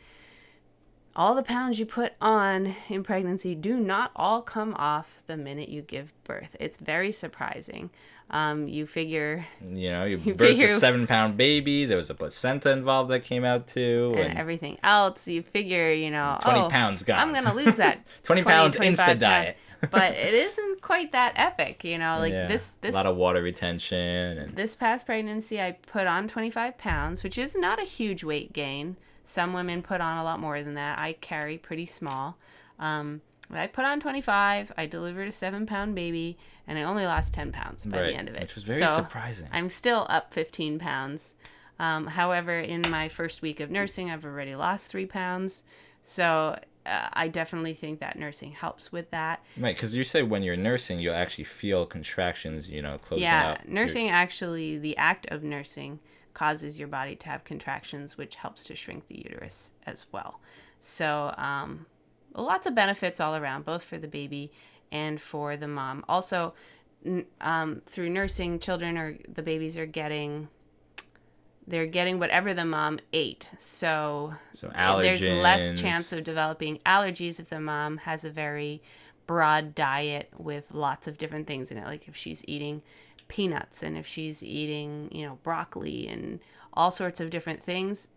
all the pounds you put on in pregnancy do not all come off the minute you give birth. It's very surprising. You figure... you birthed a 7-pound baby. There was a placenta involved that came out too. And everything else. You figure, 20 pounds gone. I'm going to lose that 20 pounds Insta diet. But it isn't quite that epic, this a lot of water retention. And this past pregnancy, I put on 25 pounds, which is not a huge weight gain. Some women put on a lot more than that. I carry pretty small. I put on 25. I delivered a 7-pound baby, and I only lost 10 pounds by the end of it. Which was very surprising. I'm still up 15 pounds. However, in my first week of nursing, I've already lost 3 pounds. So I definitely think that nursing helps with that. Right, because you say when you're nursing, you'll actually feel contractions, closing out. Yeah, nursing actually, the act of nursing causes your body to have contractions, which helps to shrink the uterus as well. So lots of benefits all around, both for the baby and for the mom. Also, through nursing, the babies are getting whatever the mom ate. So allergens. There's less chance of developing allergies if the mom has a very broad diet with lots of different things in it. Like if she's eating peanuts and if she's eating, broccoli and all sorts of different things,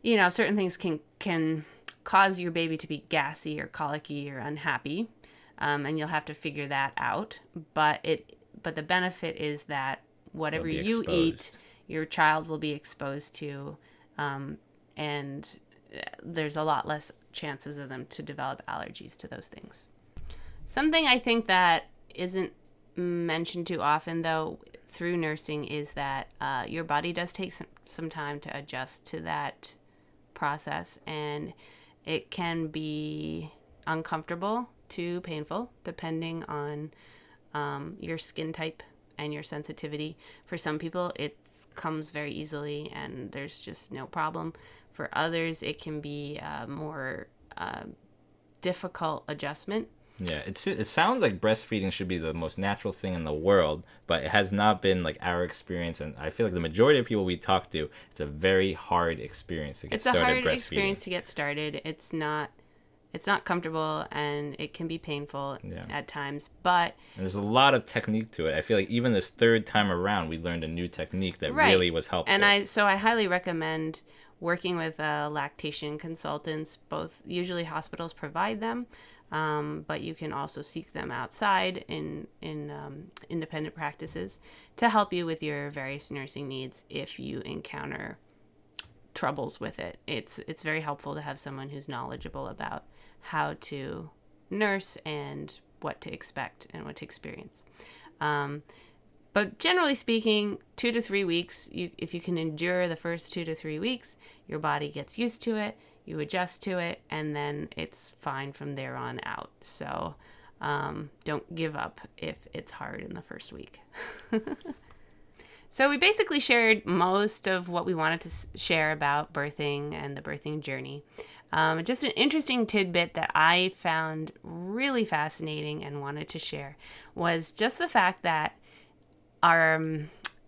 certain things can cause your baby to be gassy or colicky or unhappy. And you'll have to figure that out. But the benefit is that whatever you eat, your child will be exposed to, and there's a lot less chances of them to develop allergies to those things. Something I think that isn't mentioned too often, though, through nursing is that your body does take some time to adjust to that process, and it can be uncomfortable to painful depending on your skin type and your sensitivity. For some people, it comes very easily and there's just no problem. For others, it can be a more difficult adjustment. Yeah, it sounds like breastfeeding should be the most natural thing in the world, but it has not been like our experience, and I feel like the majority of people we talk to, it's a very hard experience to get started breastfeeding. It's a hard experience to get started. It's not comfortable, and it can be painful at times, but... And there's a lot of technique to it. I feel like even this third time around, we learned a new technique that really was helpful. And I highly recommend working with lactation consultants. Usually hospitals provide them, but you can also seek them outside in independent practices to help you with your various nursing needs if you encounter troubles with it. It's very helpful to have someone who's knowledgeable about how to nurse and what to expect and what to experience. But generally speaking, 2 to 3 weeks, if you can endure the first 2 to 3 weeks, your body gets used to it, you adjust to it, and then it's fine from there on out. So don't give up if it's hard in the first week. So we basically shared most of what we wanted to share about birthing and the birthing journey. Just an interesting tidbit that I found really fascinating and wanted to share was just the fact that our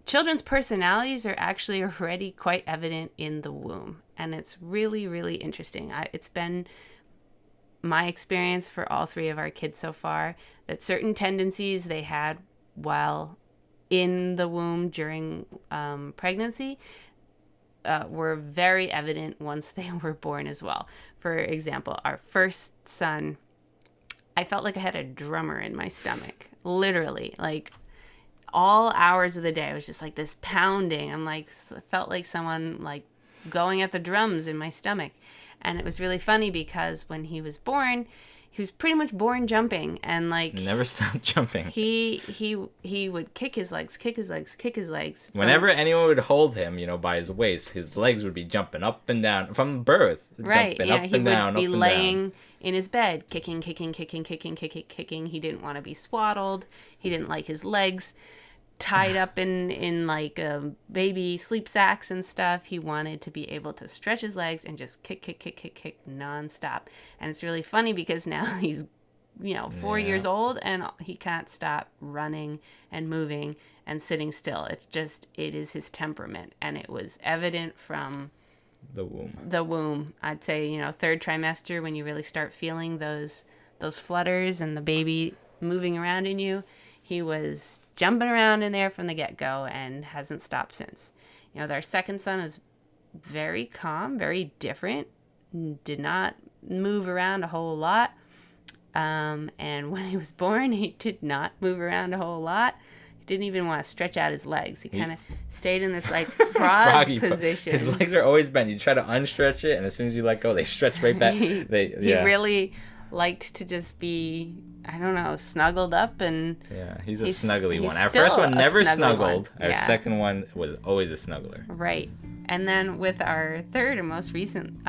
children's personalities are actually already quite evident in the womb. And it's really, really interesting. It's been my experience for all 3 of our kids so far that certain tendencies they had while in the womb during pregnancy were very evident once they were born as well. For example, our first son I felt like I had a drummer in my stomach, literally, like all hours of the day. It was just like this pounding. I'm like, it felt like someone like going at the drums in my stomach. And it was really funny because when he was born, he was pretty much born jumping, and like never stopped jumping. He would kick his legs. Whenever anyone would hold him, by his waist, his legs would be jumping up and down from birth. Right. Jumping Yeah. up He and down, would be up and laying down. in his bed, kicking. He didn't want to be swaddled. He didn't like his legs tied up in like baby sleep sacks and stuff. He wanted to be able to stretch his legs and just kick nonstop. And it's really funny because now he's 4 years old and he can't stop running and moving and sitting still. It is his temperament, and it was evident from The womb. the womb. I'd say third trimester, when you really start feeling those flutters and the baby moving around in you. He was jumping around in there from the get-go and hasn't stopped since. Our second son is very calm, very different, did not move around a whole lot. And when he was born, he did not move around a whole lot. He didn't even want to stretch out his legs. He kind of stayed in this like frog position. His legs are always bent. You try to unstretch it, and as soon as you let go, they stretch right back. He really liked to just be, I don't know, snuggled up, and he's a snuggly one. Our still first one a never snuggly snuggled. one. Our second one was always a snuggler. Right. And then with our third and most recent,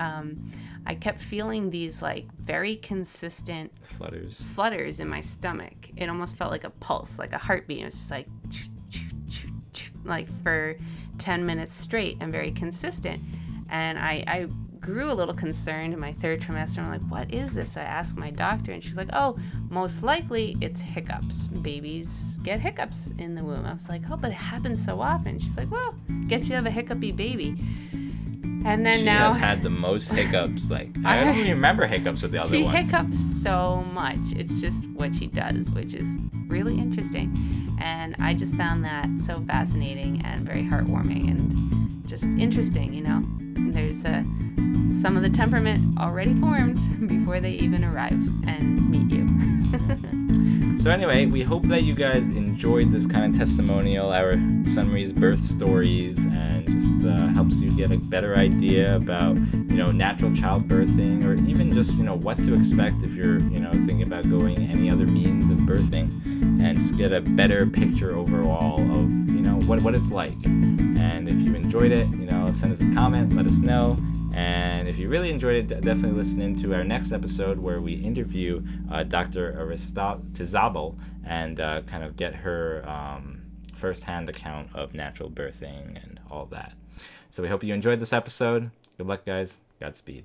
I kept feeling these like very consistent flutters in my stomach. It almost felt like a pulse, like a heartbeat. It was just like like for 10 minutes straight and very consistent. And I grew a little concerned in my third trimester. I'm like, what is this? I asked my doctor, and she's like, oh, most likely it's hiccups. Babies get hiccups in the womb. I was like, oh, but it happens so often. She's like, well, guess you have a hiccupy baby. And then she has had the most hiccups. Like, I don't even remember hiccups with the other ones. She hiccups so much. It's just what she does, which is really interesting. And I just found that so fascinating and very heartwarming and just interesting, There's some of the temperament already formed before they even arrive and meet you. So anyway, we hope that you guys enjoyed this kind of testimonial, our Sunmary's birth stories, and just helps you get a better idea about, natural childbirthing, or even just, what to expect if you're, thinking about going any other means of birthing, and just get a better picture overall of, what it's like. And if you enjoyed it, send us a comment, let us know. And if you really enjoyed it, definitely listen in to our next episode where we interview Dr. Aristizabal and kind of get her firsthand account of natural birthing and all that. So we hope you enjoyed this episode. Good luck, guys. Godspeed.